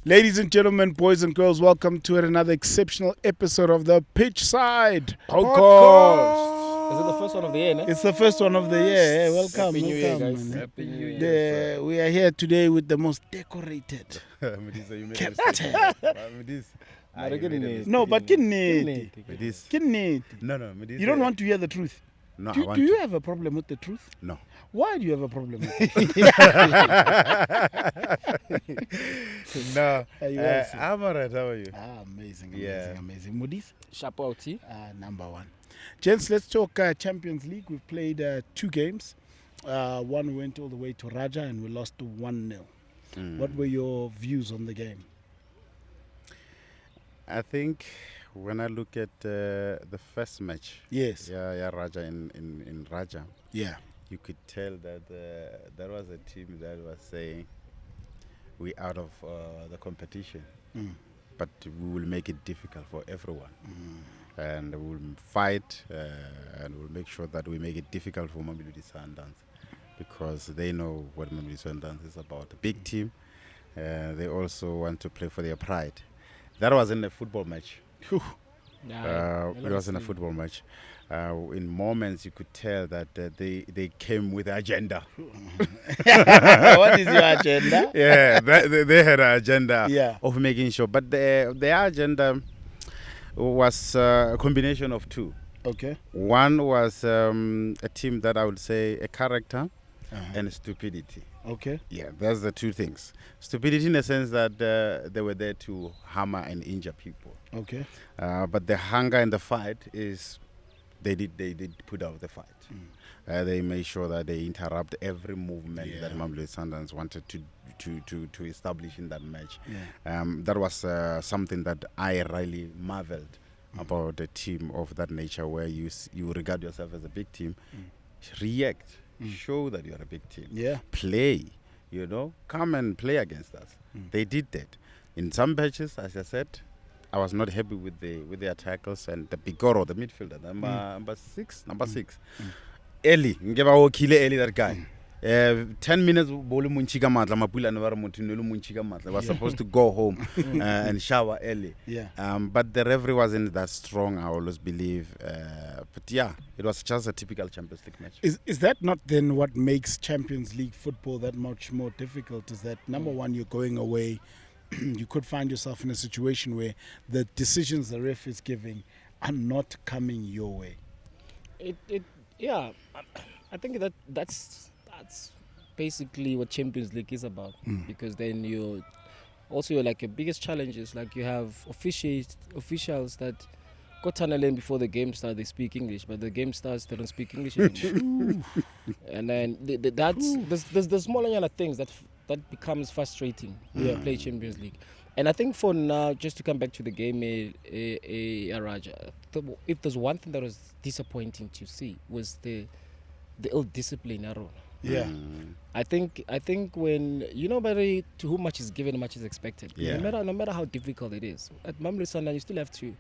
Ladies and gentlemen, boys and girls, welcome to another exceptional episode of the Pitchside Podcast. Is it the first one of the year, no? It's the first one of the year. Hey, welcome, Happy New Year, welcome, guys. man. Happy New Year. We are here today with the most decorated captain. No, but Kinneti. No, You don't want to hear the truth. No, Do you have a problem with the truth? No. Why do you have a problem with it? No. Are you well, sir? I'm alright. How are you? Amazing. Yeah. Moody's? Shapouti. Number one. Gents, let's talk Champions League. We've played 2 games. One went all the way to Raja and we lost 1-0. What were your views on the game? I think when I look at the first match, Yes. Raja in Raja, Yeah. you could tell that there was a team that was saying we out of the competition, but we will make it difficult for everyone. And we will fight and we'll make sure that we make it difficult for Midfield Sundowns because they know what Midfield Sundowns is about. A big team. They also want to play for their pride. That wasn't a football match. It wasn't a football match. In moments, you could tell that they came with an agenda. What is your agenda? Yeah, they had an agenda Yeah. of making sure. But their agenda was a combination of 2. Okay. One was a team that I would say a character and stupidity. Okay. Yeah, that's the 2 things. Stupidity in the sense that they were there to hammer and injure people. Okay. But the hunger and the fight is they did put out the fight. They made sure that they interrupt every movement that Mamelodi Sundowns wanted to establish in that match. Yeah. That was something that I really marveled about a team of that nature, where you regard yourself as a big team, react, show that you're a big team, Yeah. play, come and play against us. They did that. In some matches, as I said, I was not happy with their tackles and the Bigoro, the midfielder, number six. Early, early that guy. 10 minutes, was supposed to go home and shower early. Yeah. But the referee wasn't that strong, I always believe. But yeah, it was just a typical Champions League match. Is that not then what makes Champions League football that much more difficult? Is that, number one, you're going away. You could find yourself in a situation where the decisions the ref is giving are not coming your way. I think that's basically what Champions League is about. Because then you're like your biggest challenge is like you have officials that got tunnel in before the game starts. They speak English, but the game starts, they don't speak English anymore. And then there's the smaller things that becomes frustrating when you play Champions League. And I think for now, just to come back to the game, Raja, if there's one thing that was disappointing to see was the ill discipline around. Yeah. I think when buddy, to whom much is given, much is expected. Yeah. No matter how difficult it is, at Mamelodi Sundowns you still have to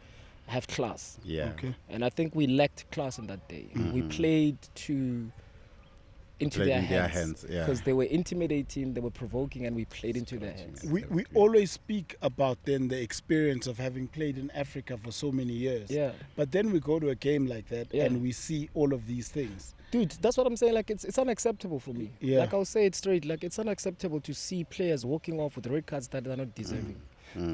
have class. Yeah. Okay. And I think we lacked class on that day. We played into their hands because they were intimidating, they were provoking, and we played into their hands. We always speak about then the experience of having played in Africa for so many years. Yeah. But then we go to a game like that and we see all of these things. Dude, that's what I'm saying. Like it's unacceptable for me. Yeah. Like I'll say it straight. Like it's unacceptable to see players walking off with red cards that they're not deserving.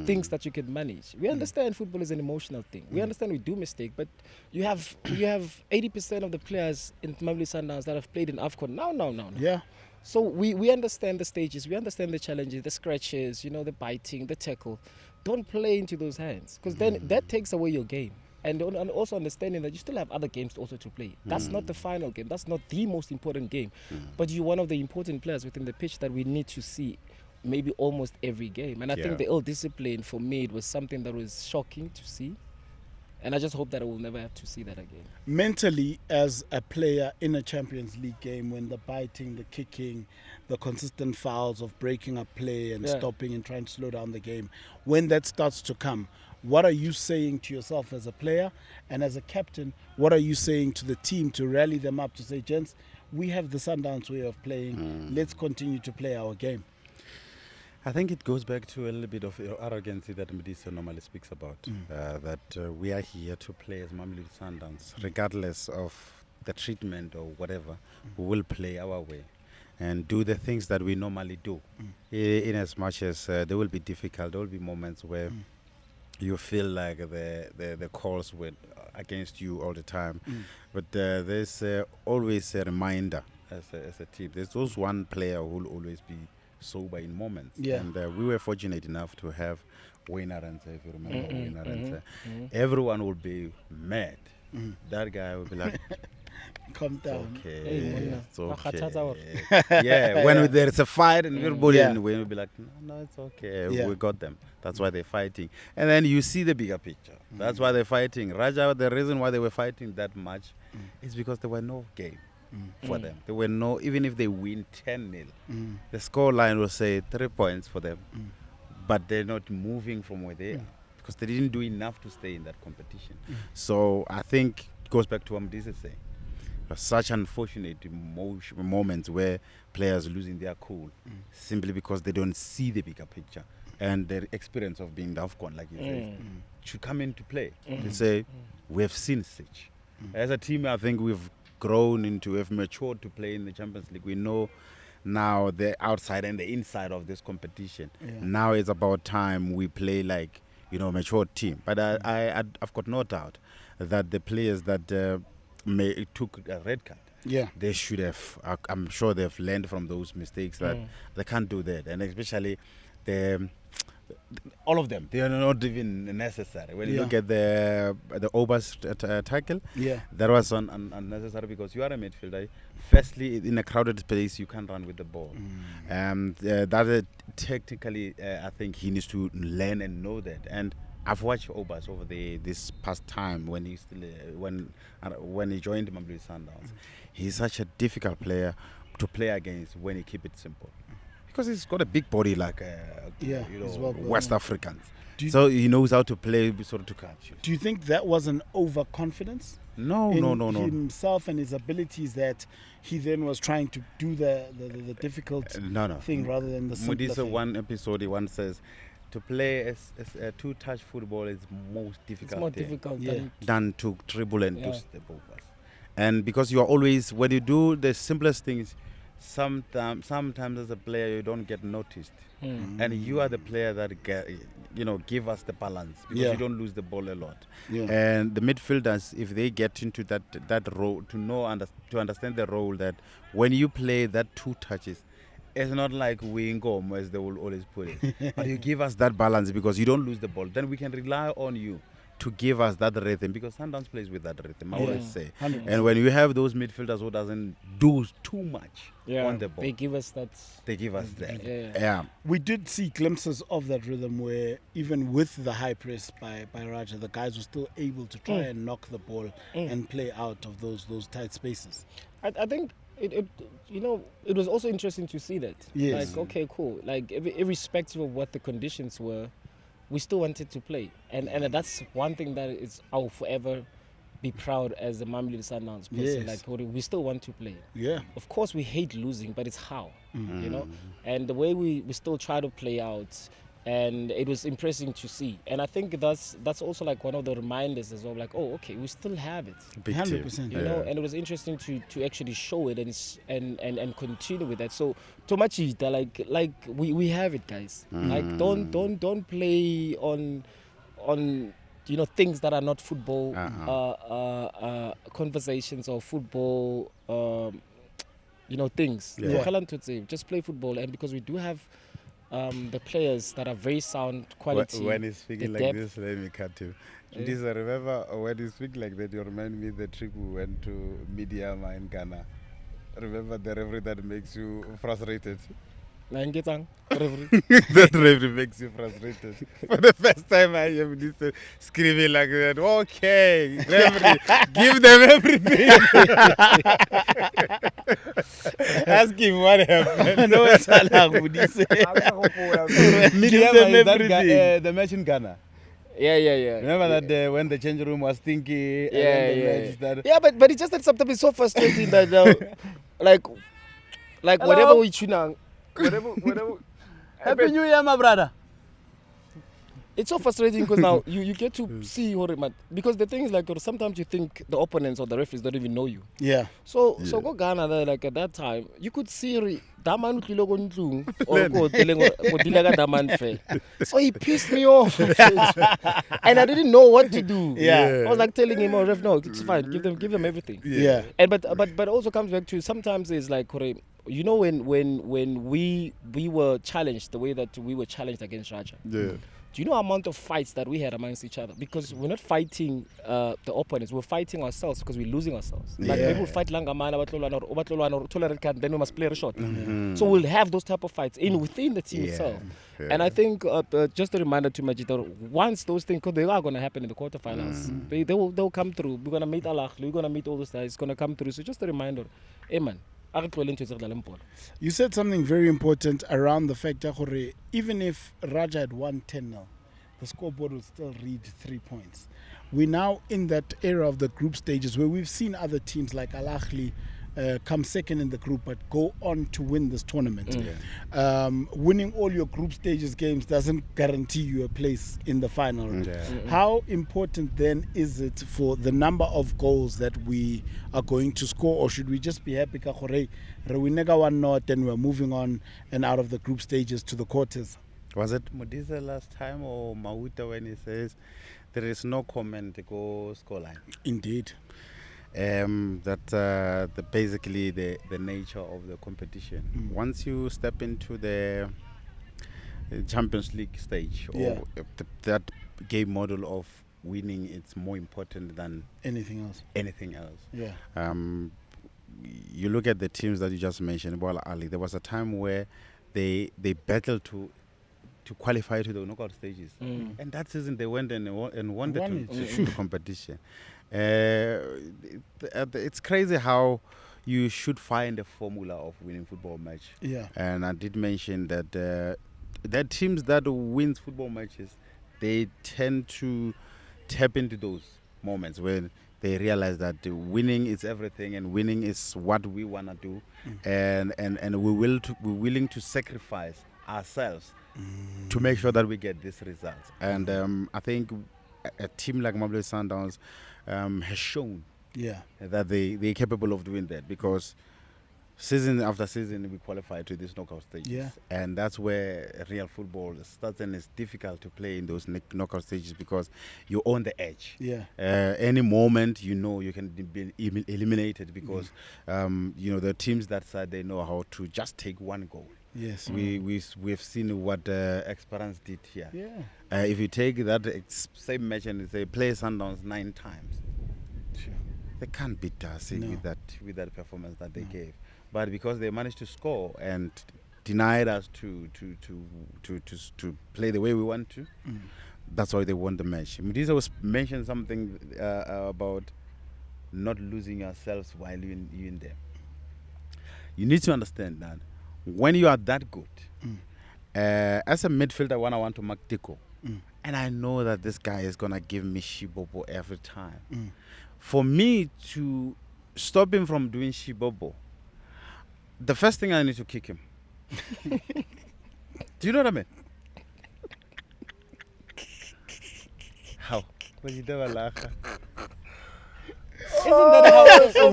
Things that you can manage. We understand football is an emotional thing. We understand we do mistake, but you have 80% of the players in Mamelodi Sundowns that have played in AFCON. No. Yeah. So we understand the stages, we understand the challenges, the scratches, the biting, the tackle. Don't play into those hands, because then that takes away your game. And also understanding that you still have other games also to play. That's not the final game. That's not the most important game. But you're one of the important players within the pitch that we need to see maybe almost every game. And I think the ill discipline, for me, it was something that was shocking to see. And I just hope that I will never have to see that again. Mentally, as a player in a Champions League game, when the biting, the kicking, the consistent fouls of breaking up play and stopping and trying to slow down the game, when that starts to come, what are you saying to yourself as a player? And as a captain, what are you saying to the team to rally them up, to say, gents, we have the Sundowns way of playing. Let's continue to play our game. I think it goes back to a little bit of arrogancy that Mediso normally speaks about. That we are here to play as Mamelodi Sundowns, regardless of the treatment or whatever. We will play our way and do the things that we normally do. In as much as there will be difficult, there will be moments where you feel like the calls were against you all the time. But there's always a reminder as a team. There's always one player who will always be sober in moments. And we were fortunate enough to have Wayne Arendse, if you remember Wayne Arendse. Everyone would be mad. That guy would be like, calm down. Okay, it's okay. Yeah, when there's a fight and everybody and Wayne will be like, no, it's okay. We got them. That's why they're fighting. And then you see the bigger picture. That's why they're fighting. Raja, the reason why they were fighting that much is because there were no game. For them. There were no, even if they win 10-0, the score line will say 3 points for them, but they're not moving from where they are because they didn't do enough to stay in that competition. So I think it goes back to what Mdisa saying. Such unfortunate moments where players losing their cool simply because they don't see the bigger picture and their experience of being the AFCON, like you said, should come into play. They say, we have seen such. As a team, I think we've we've matured to play in the Champions League. We know now the outside and the inside of this competition. Now it's about time we play like, matured team. But I've got no doubt that the players that took a red card, they should have, I'm sure they've learned from those mistakes that they can't do that. And especially all of them, they are not even necessary. When you look at the Obers tackle, that was unnecessary because you are a midfielder. Firstly, in a crowded space, you can't run with the ball. That technically, I think he needs to learn and know that. And I've watched Obers over this past time when he still when he joined Mamelodi Sundowns. He's such a difficult player to play against when he keep it simple. Because he's got a big body like West Africans. So he knows how to play sort of to catch you. Do you think that was an overconfidence? No. Himself and his abilities that he then was trying to do the difficult thing rather than the simpler Mudisa thing. One episode, he once says, to play as a two-touch football is most difficult. It's more difficult than to dribble and do step overs. And because you are always, when you do the simplest things, sometimes as a player you don't get noticed, and you are the player that give us the balance because you don't lose the ball a lot. And the midfielders, if they get into that role, to understand the role that when you play that two touches, it's not like Wingom as they will always put it, but you give us that balance because you don't lose the ball. Then we can rely on you to give us that rhythm because Sundowns plays with that rhythm, I always say. 100%. And when you have those midfielders who doesn't do too much on the ball, they give us that. Yeah. We did see glimpses of that rhythm where even with the high press by Raja, the guys were still able to try and knock the ball and play out of those tight spaces. I think it was also interesting to see that. Yes. Like, okay, cool. Like irrespective of what the conditions were, we still wanted to play, and that's one thing that I'll forever be proud as a Mamelodi Sundowns person. Yes. Like we still want to play. Yeah. Of course we hate losing, but it's how, and the way we still try to play out, and it was impressive to see. And I think that's also like one of the reminders as well. Like, oh, okay, we still have it. 100%. You know, and it was interesting to actually show it and continue with that. So Tomachita, like we have it, guys. Like don't play on things that are not football conversations or football things. Just play football, and because we do have the players that are very sound quality. When he's speaking like this, let me cut you. This, I remember when you speak like that, you remind me the trip we went to Midiama in Ghana. Remember the referee that makes you frustrated? That referee makes you frustrated. For the first time I hear this screaming like that, okay, referee, give them everything. Ask him what happened. No, it's allowed, would you say? Give them everything. The match in Ghana. Yeah. Remember that when the change room was stinky? Yeah, but it's just that sometimes it's so frustrating that like whatever we tune on, whatever Happy New Year, my brother. It's so frustrating because now you get to see because the thing is like sometimes you think the opponents or the referees don't even know you. Yeah. So go Ghana there, like at that time you could see Daman utlile ko ntlung or ko dilega Daman fair. So he pissed me off. And I didn't know what to do. Yeah. I was like telling him, "Oh, ref, no, it's fine. Give them everything." Yeah. And but also comes back to sometimes it's like you know when we were challenged the way that we were challenged against Raja. Yeah. Do you know the amount of fights that we had amongst each other? Because we're not fighting the opponents, we're fighting ourselves because we're losing ourselves. Like maybe we'll fight Langamana, or tolerant card, then we must play a shot. So we'll have those type of fights within the team itself. Yeah. And I think just a reminder to Majid, once those things, because they are going to happen in the quarterfinals, they'll come through. We're going to meet Allah, we're going to meet all those guys, it's going to come through. So just a reminder, hey man. You said something very important around the fact that even if Raja had won 10-0, the scoreboard would still read 3 points. We're now in that era of the group stages where we've seen other teams like Al Ahly come second in the group but go on to win this tournament. Winning all your group stages games doesn't guarantee you a place in the final. How important then is it for the number of goals that we are going to score, or should we just be happy we never won not and we're moving on and out of the group stages to the quarters? Was it Modiza last time or Mauta when he says there is no comment go scoreline? Indeed. Basically the nature of the competition. Once you step into the Champions League stage, or that game model of winning, it's more important than anything else. Yeah. You look at the teams that you just mentioned. Well, Ali, there was a time where they battled to qualify to the knockout stages, and that season they went and won the competition. It's crazy how you should find a formula of winning football match. Yeah. And I did mention that the teams that wins football matches, they tend to tap into those moments when they realize that winning is everything and winning is what we want to do, and we're willing to sacrifice ourselves to make sure that we get these results. And I think a team like Mamelodi Sundowns has shown that they're capable of doing that, because season after season we qualify to these knockout stages, and that's where real football starts, and it's difficult to play in those knockout stages because you own the edge. Any moment you can be eliminated because the teams that side, they know how to just take one goal. Yes, we've seen what Experience did here. If you take that same match and say play Sundowns 9 times, they can't beat us with that performance that they gave. But because they managed to score and denied us to play the way we want to, that's why they won the match. Mudiza was mentioned something about not losing yourselves while you're in there. You need to understand that when you are that good, as a midfielder, when I want to mark Teko, and I know that this guy is going to give me shibobo every time, for me to stop him from doing shibobo, the first thing I need to kick him. Do you know what I mean? How? Isn't that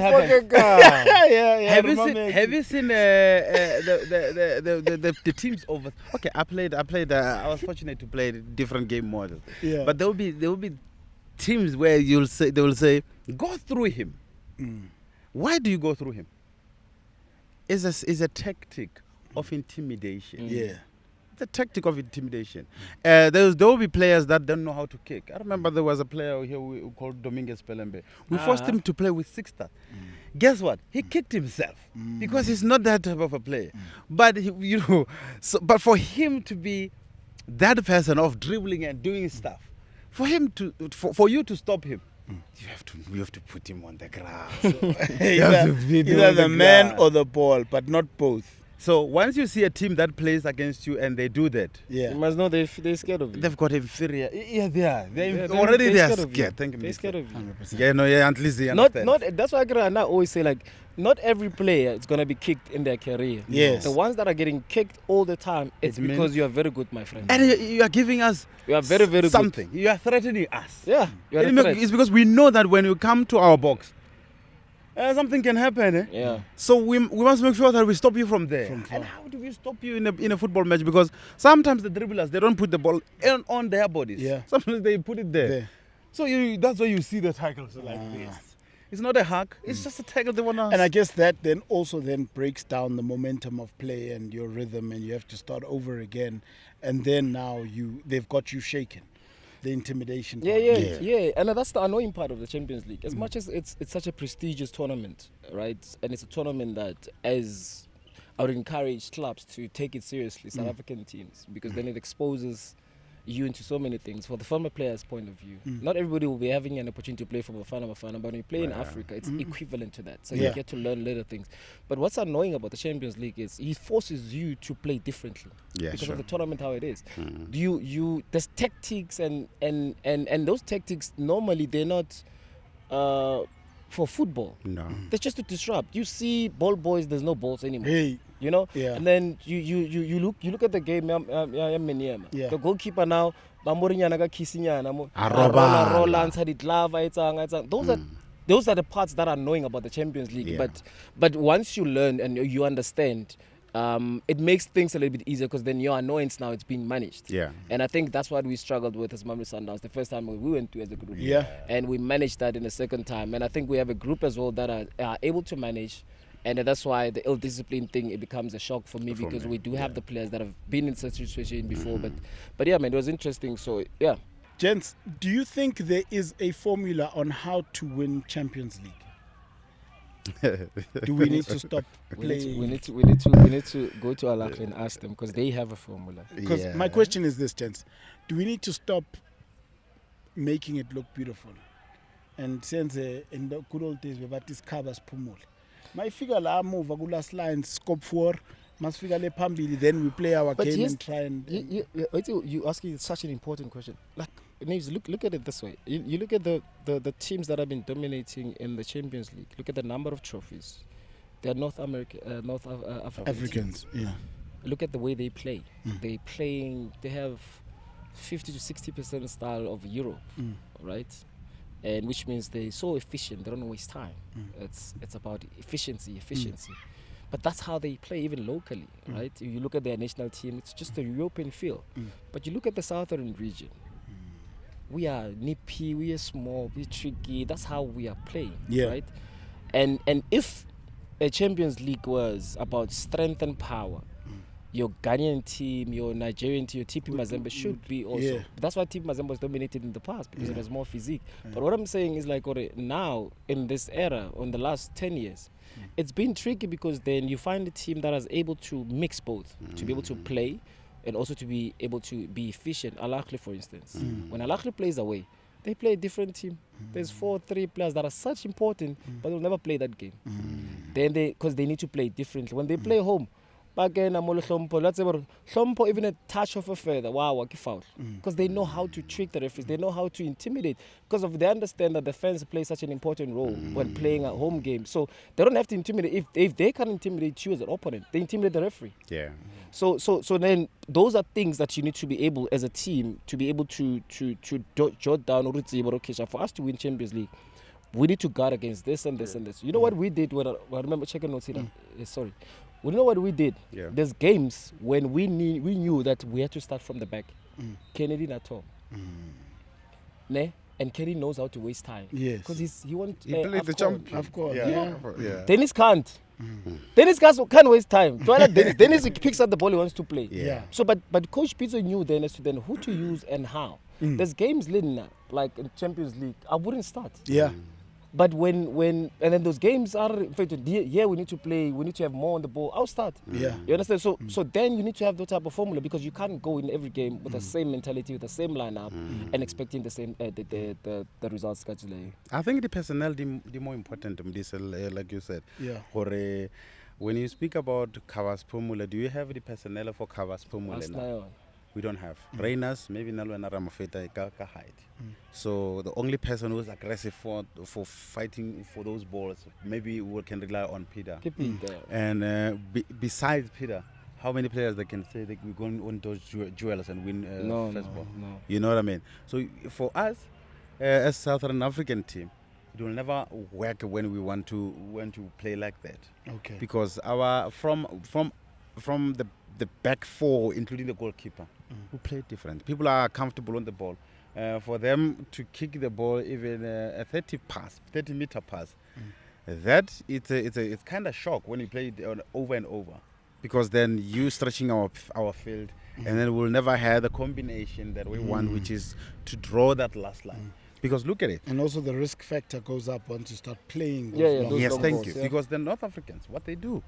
how it happens? Have you seen the teams over? Okay, I was fortunate to play different game models. But there will be teams where they will say go through him. Why do you go through him? It's a tactic of intimidation. It's a tactic of intimidation. There will be players that don't know how to kick. I remember there was a player here called Dominguez Pelembe. We forced him to play with 6-star. Guess what? He kicked himself because he's not that type of a player. But but for him to be that person of dribbling and doing stuff, for you to stop him, you have to put him on the grass. Either the man or the ball, but not both. So once you see a team that plays against you and they do that, Yeah. You must know they're scared of you. they've got inferior. Yeah, they are. Yeah, Already they are of you. scared. Thank you, They're Mr. scared of you. 100%. Yeah, no, yeah, at least they Not, understand. that's why I always say, like, not every player is going to be kicked in their career. Yes. The ones that are getting kicked all the time, it's It means- because you are very good, my friend. And you are giving us You are very, very something. You are threatening us. good. Yeah, you are a It's threat. because we know that when you come to our box, something can happen. Eh? Yeah. So we must make sure that we stop you from there. From far. And how do we stop you in a football match? Because sometimes the dribblers, they don't put the ball on their bodies. Yeah. Sometimes they put it there. There. So that's why you see the tackles like this. It's not a hack. It's just a tackle. They want to. And I guess that then also then breaks down the momentum of play and your rhythm, and you have to start over again. And then now they've got you shaken. The intimidation. Yeah, part. yeah. And that's the annoying part of the Champions League. As much as it's such a prestigious tournament, right? And it's a tournament that, as I would encourage clubs to take it seriously, South African teams, because then it exposes you into so many things. For the former player's point of view, not everybody will be having an opportunity to play from Bafana, but when you play in Africa, it's equivalent to that. So Yeah. you get to learn little things. But what's annoying about the Champions League is it forces you to play differently. Yeah, because sure. of the tournament how it is. There's tactics and those tactics normally they're not for football. No. They're just to disrupt. You see ball boys, there's no balls anymore. Hey. You know? Yeah. And then you look at the game, Yeah. the goalkeeper now, Bamborinyana ka kisinyana mo. A robala. Rola ntsha ditlava etsang. Those are the parts that are annoying about the Champions League. Yeah. But once you learn and you understand, it makes things a little bit easier because then your annoyance now it's being managed. Yeah. And I think that's what we struggled with as Mamelodi Sundowns the first time we went to as a group. Yeah. And we managed that in the second time. And I think we have a group as well that are able to manage. And that's why the ill-discipline thing, it becomes a shock for me because we do have the players that have been in such a situation before. But yeah, man, it was interesting. So, yeah. Gents, do you think there is a formula on how to win Champions League? Do we need to stop playing? We need to go to Alakli and ask them because they have a formula. Because my question is this, gents. Do we need to stop making it look beautiful? And since in the good old days, we had these covers pumul. My figure la move a last line, scope 4, must figure le pambili, then we play our game and try and. You asking such an important question. Like, Naves, look at it this way. You look at the teams that have been dominating in the Champions League. Look at the number of trophies. They are North Africans, yeah. Look at the way they play. They have 50 to 60% style of Europe, right? And which means they're so efficient, they don't waste time. It's about efficiency. But that's how they play even locally, right? If you look at their national team, it's just a European feel. But you look at the southern region, we are nippy, we are small, we're tricky. That's how we are playing, right? And if a Champions League was about strength and power, your Ghanaian team, your Nigerian team, your TP Mazembe should be also. Yeah. That's why TP Mazembe was dominated in the past because it has more physique. But what I'm saying is like now in this era, in the last 10 years, it's been tricky because then you find a team that is able to mix both, to be able to play and also to be able to be efficient. Al-Ahly, for instance. When Al-Ahly plays away, they play a different team. There's 4-3 players that are such important, but they'll never play that game. Then because they need to play differently. When they play home, even a touch of a feather, wow, foul. Because they know how to trick the referees, they know how to intimidate. Because they understand that the fans play such an important role when playing a home game. So they don't have to intimidate. If they can intimidate you as an opponent, they intimidate the referee. Yeah. So then those are things that you need to be able as a team to be able to jot down for us to win Champions League. We need to guard against this and this and this. You know what we did when I remember checking notes here. Sorry. We know what we did. Yeah. There's games when we knew that we had to start from the back. Kennedy not home. Ne? And Kennedy knows how to waste time. Yes. Because he wants. He played the champion. Of course. Yeah. Dennis can't. Dennis can't waste time. Dennis picks up the ball he wants to play. Yeah. So, but Coach Pizzo knew then as to then who to use and how. There's games, Lynn, like in Champions League, I wouldn't start. Yeah. But when and then those games are we need to play, we need to have more on the ball, I'll start. Yeah. You understand? So then you need to have that type of formula because you can't go in every game with the same mentality, with the same lineup, and expecting the same the results. I think the personnel the more important, like you said. Yeah. Or When you speak about Kavas Pumula, do you have the personnel for Kavas Pumula now? We don't have. Reyners, maybe Nalwana Ramafeta ka height. So the only person who's aggressive for fighting for those balls, maybe we can rely on Peter. And besides Peter, how many players that can say that we're going on those duels and win first ball? No. You know what I mean? So for us, as Southern African team, it will never work when we want to play like that. Okay. Because our from the back four, including the goalkeeper, who play different. People are comfortable on the ball. For them to kick the ball, even a 30-meter pass, that it's kind of shock when you play it over and over, because then you stretching our field, and then we'll never have the combination that we want, which is to draw that last line. Because look at it. And also the risk factor goes up once you start playing. Yes, thank you. Because the North Africans, what they do,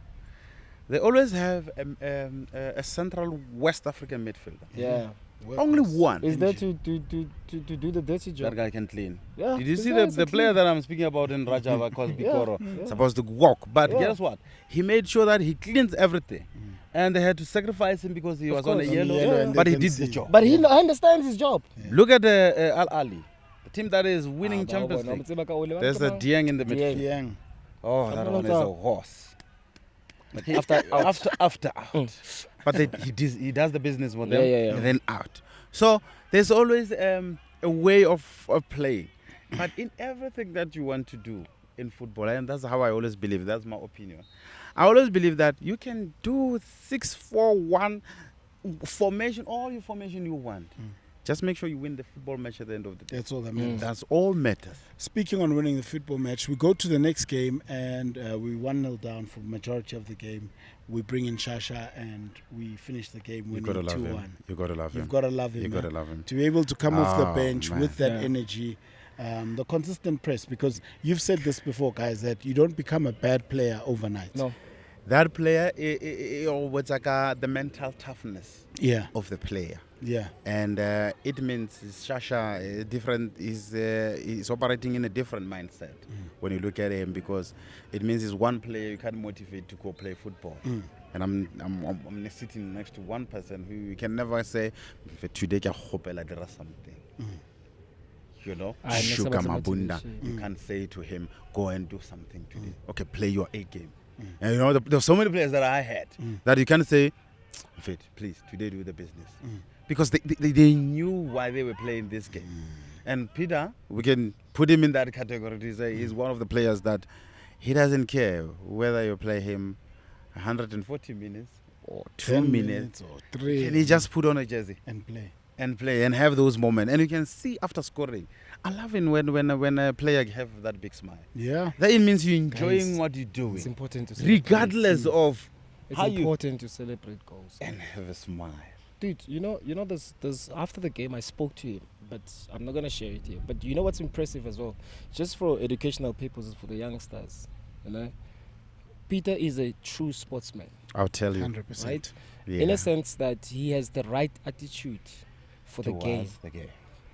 they always have a central West African midfielder. Yeah. Only one. Is there to do the dirty job? That guy can clean. Yeah. Did you see the player that I'm speaking about in Rajava called Bikoro? Supposed to walk. But guess what? He made sure that he cleans everything. And they had to sacrifice him because he was on a yellow. But he did the job. But he understands his job. Look at Al Ali. The team that is winning Champions League. There's the Dieng in the midfield. Oh, that one is a horse. After out. But he does the business for them and then out. So there's always a way of playing. But in everything that you want to do in football, and that's how I always believe, that's my opinion. I always believe that you can do 6-4-1 formation, all your formation you want. Just make sure you win the football match at the end of the day. That's all that matters. That's all matters. Speaking on winning the football match, we go to the next game and we 1-0 down for the majority of the game. We bring in Shasha and we finish the game winning 2-1. You got to love him. You've got to love him. You got to love him. To be able to come off the bench man. with that energy, the consistent press, because you've said this before, guys, that you don't become a bad player overnight. No. That player, what's like the mental toughness of the player. Yeah. And it means Shasha is operating in a different mindset when you look at him, because it means he's one player you can't motivate to go play football. And I'm sitting next to one person who you can never say, today there is something. You know, Shuka Mabunda. You can't say to him, go and do something today. Okay, play your A game. And you know, there's so many players that I had that you can't say, Fit, please, today do the business. Because they knew why they were playing this game. And Peter, we can put him in that category to say he's one of the players that he doesn't care whether you play him 140 minutes or 2 minutes or 3. Can he just put on a jersey and play and have those moments? And you can see after scoring. I love it when a player have that big smile. Yeah. That it means you're enjoying what you're doing. It's important to celebrate. Regardless of it's important to celebrate goals. And have a smile. Dude, you know there's after the game I spoke to him, but I'm not gonna share it here. But you know what's impressive as well? Just for educational purposes for the youngsters, you know, Peter is a true sportsman. I'll tell you. 100%. Right? Yeah. In a sense that he has the right attitude for the game.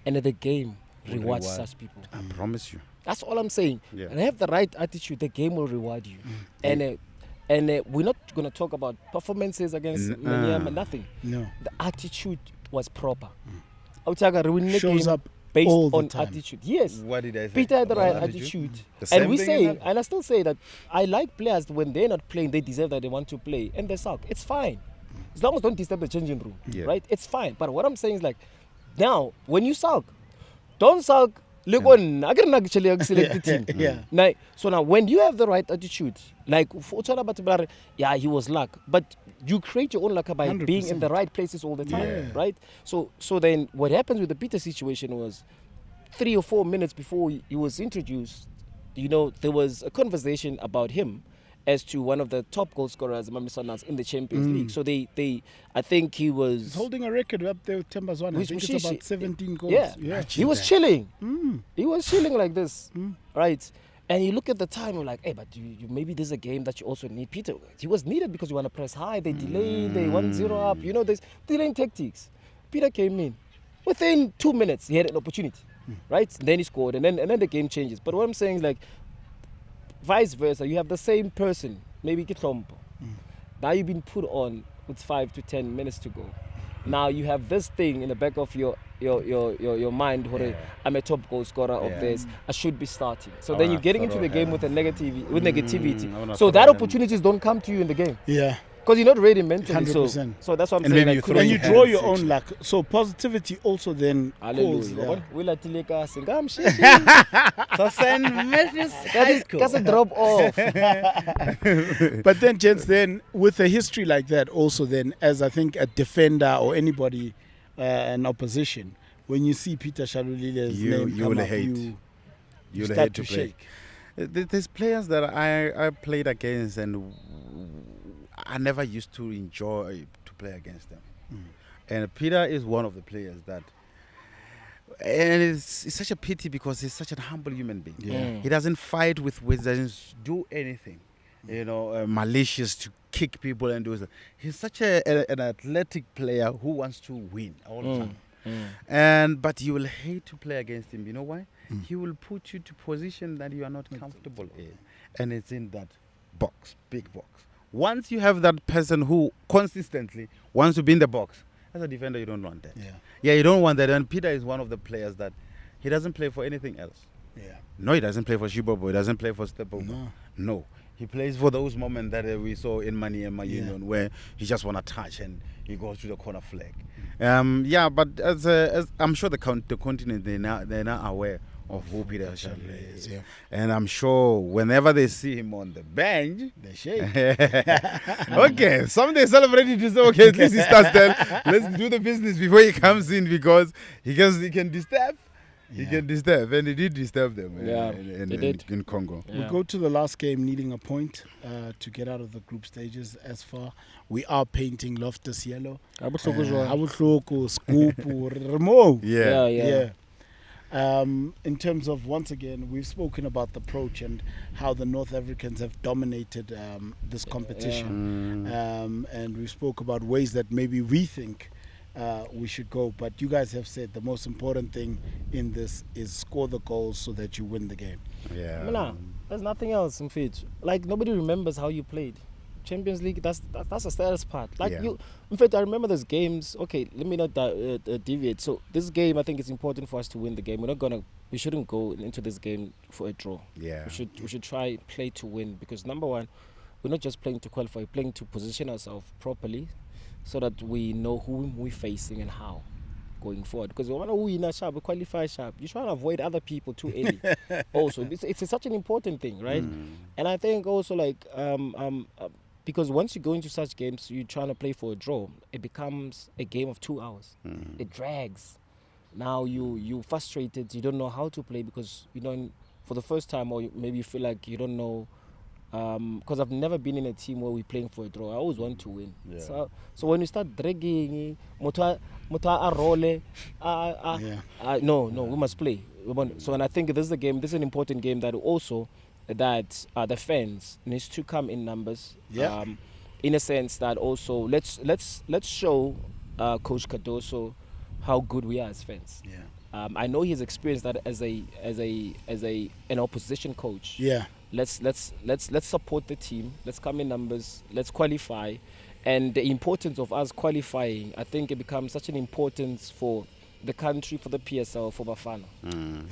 And the game rewards such people. I promise you. That's all I'm saying. Yeah. And have the right attitude, the game will reward you. And we're not going to talk about performances against Manyama, nothing. No. The attitude was proper. Mm. Shows up based all the on time. attitude. Yes. What did I say? Peter had the right Attitude? attitude. The And we same say, thing and I still say that I like players when they're not playing, they deserve that they want to play, and they suck. It's fine. As long as don't disturb the changing room, right? It's fine. But what I'm saying is like, now, when you sulk, don't sulk. Look on, I can actually select the team. Yeah. Now, so now, when you have the right attitude, like, yeah, he was luck, but you create your own luck by 100%. being in the right places all the time, right? So then, what happens with the Peter situation was, 3 or 4 minutes before he was introduced, you know, there was a conversation about him as to one of the top goal scorers Sundowns in the Champions League. So I think he was He's holding a record up there with Tembazwana. I think it's about 17 goals. Yeah. He was chilling. He was chilling like this, right? And you look at the time, you're like, hey, but you maybe there's a game that you also need Peter. He was needed because you want to press high, they delay, they 1-0 up. You know, there's delaying tactics. Peter came in. Within 2 minutes, he had an opportunity, right? Then he scored, and then the game changes. But what I'm saying is like, vice versa, you have the same person, maybe Kitlompo, Now you've been put on with 5 to 10 minutes to go. Now you have this thing in the back of your mind. I'm a top goal scorer of this. I should be starting. So then you're getting into the game with negativity. So that opportunities don't come to you in the game. Yeah. Because you're not ready mentally. 100%. So that's what I'm And saying. maybe Like, you throw And you your draw hands, your own actually. luck. So positivity also then calls. hallelujah. Yeah. So St. Matthew's High School. That's a drop off. But then, gents, then with a history like that, also then as I think a defender or anybody, an opposition, when you see Peter Shalulile's name you come will up, hate. you You'll start hate to to play. shake. There's players that I played against and I never used to enjoy to play against them. And Peter is one of the players that, and it's such a pity because he's such a humble human being. Yeah. He doesn't fight with doesn't do anything, malicious to kick people and do that. He's such an athletic player who wants to win all the time. But you will hate to play against him. You know why? He will put you to position that you are not comfortable in, and it's in that box, big box. Once you have that person who consistently wants to be in the box, as a defender, you don't want that. Yeah, you don't want that. And Peter is one of the players that he doesn't play for anything else. Yeah. No, he doesn't play for Shibobo. He doesn't play for Stepobo. No. He plays for those moments that we saw in Maniema Union where he just want to touch and he goes to the corner flag. But as I'm sure the continent, they're now aware of who Peter Shaluly is. Yeah. And I'm sure whenever they see him on the bench, They shake. okay, someday celebrating to say, okay, at least he starts there. Let's do the business before he comes in because he can disturb. He can disturb, and he did disturb them in Congo. We go to the last game needing a point to get out of the group stages as far. We are painting Loftus yellow. Abuhloko, Scoop, Remo. Yeah. In terms of, once again, we've spoken about the approach and how the North Africans have dominated this competition. And we spoke about ways that maybe we think we should go. But you guys have said the most important thing in this is score the goals so that you win the game. Yeah. There's nothing else in Fitch. Like, nobody remembers how you played. Champions League, that's the status part. In fact, I remember those games. Okay, let me not deviate. So this game, I think it's important for us to win the game. We shouldn't go into this game for a draw. Yeah. We should try play to win, because number one, we're not just playing to qualify, we're playing to position ourselves properly so that we know who we're facing and how going forward. Because we want to win sharp, we qualify sharp. You're trying to avoid other people too early. Also, it's such an important thing, right? And I think also because once you go into such games, you're trying to play for a draw, it becomes a game of 2 hours. It drags. Now you frustrated, you don't know how to play because you don't, for the first time, or maybe you feel like you don't know, because I've never been in a team where we're playing for a draw. I always want to win. So when you start dragging, no, we must play. So, and I think this is a game, this is an important game that also that the fans needs to come in numbers. In a sense that also let's show Coach Cardoso how good we are as fans. I know he's experienced that as an opposition coach. Let's support the team. Let's come in numbers. Let's qualify, and the importance of us qualifying, I think it becomes such an importance for the country, for the PSL, for Bafana.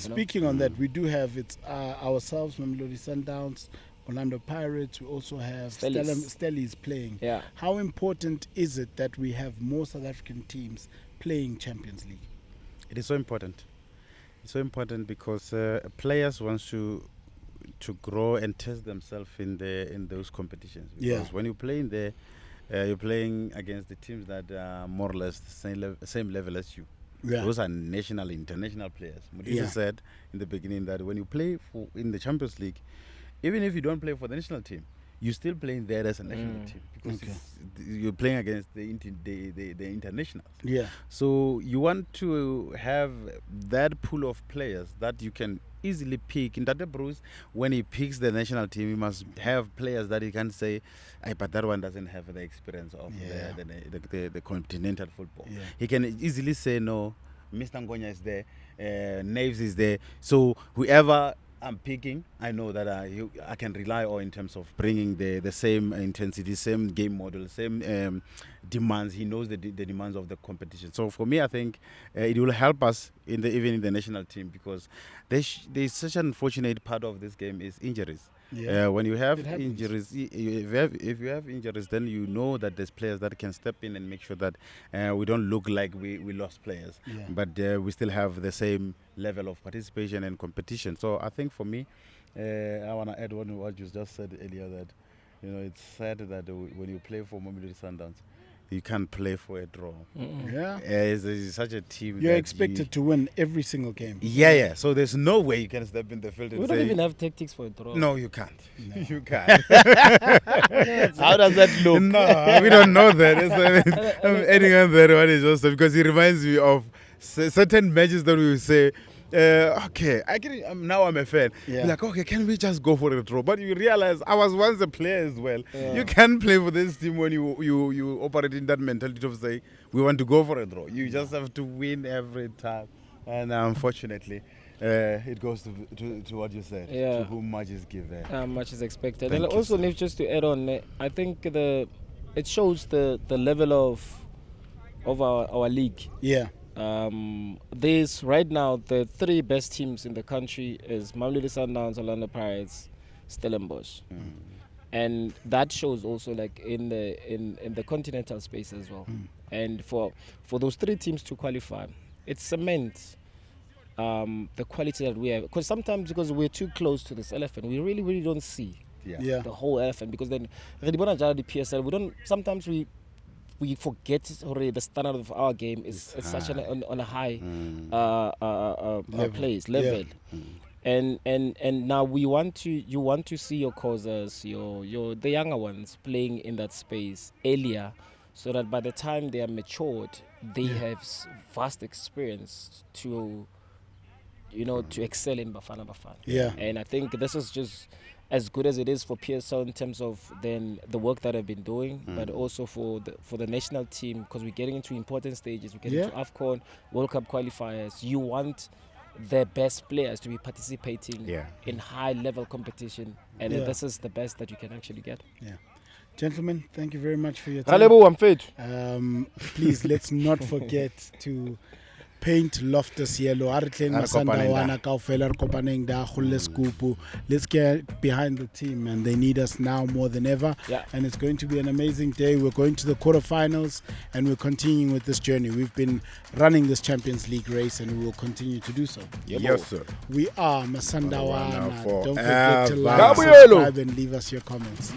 Speaking on that, we do have ourselves, Mamelodi Sundowns, Orlando Pirates. We also have Stellies playing. How important is it that we have more South African teams playing Champions League? It is so important. It's so important because players want to grow and test themselves in those competitions. Because when you play in there, you're playing against the teams that are more or less the same level as you. Those are national, international players. Modisa said in the beginning that when you play in the Champions League, even if you don't play for the national team, you're still playing there as a national team because you're playing against the internationals. So you want to have that pool of players that you can easily pick. In Tate Bruce, when he picks the national team, he must have players that he can say, but that one doesn't have the experience of the continental football. He can easily say, no, Mr. Ngonya is there, Naves is there. So whoever I'm picking, I know that I can rely on in terms of bringing the same intensity, same game model, same demands. He knows the demands of the competition. So for me, I think it will help us even in the national team, because there's such an unfortunate part of this game is injuries. Yeah. When you have injuries, if you have injuries, then you know that there's players that can step in and make sure that we don't look like we lost players, but we still have the same level of participation and competition. So I think for me, I want to add on to what you just said earlier, that it's sad that when you play for Midfield Sundowns, you can't play for a draw. Yeah. It's such a team. You're expected to win every single game. Yeah. So there's no way you can step in the field and we don't even have tactics for a draw. No, you can't. No. You can't. How does that look? No, we don't know that. Adding on that one is also because it reminds me of certain matches that we will say, okay, now I'm a fan. Yeah. Like, okay, can we just go for a draw? But you realize I was once a player as well. Yeah. You can't play for this team when you operate in that mentality of saying we want to go for a draw. You just have to win every time. And unfortunately, it goes to what you said. Yeah. To whom much is given. Much is expected. And also, Nif, just to add on, I think it shows the level of our league. Yeah. There's right now the 3 best teams in the country is Mamelodi Sundowns, Orlando Pirates, Stellenbosch, and that shows also like in the continental space as well. And for those 3 teams to qualify, it cements the quality that we have. Because sometimes because we're too close to this elephant, we really don't see the whole elephant. Because then the PSL, we don't. Sometimes we forget already the standard of our game is such on a high level. And now you want to see your causers, the younger ones playing in that space earlier, so that by the time they are matured, they have vast experience to excel in Bafana. Yeah. And I think this is just as good as it is for PSL in terms of then the work that I've been doing, but also for the national team, because we're getting into important stages. We're getting into AFCON, World Cup qualifiers. You want the best players to be participating in high-level competition, and this is the best that you can actually get. Yeah. Gentlemen, thank you very much for your time. Please, let's not forget to paint Loftus yellow. Let's get behind the team, and they need us now more than ever. Yeah. And it's going to be an amazing day. We're going to the quarterfinals, and we're continuing with this journey. We've been running this Champions League race, and we will continue to do so. Yes, sir. We are Masandawana. Don't forget to Gabrielo. like, subscribe, and leave us your comments.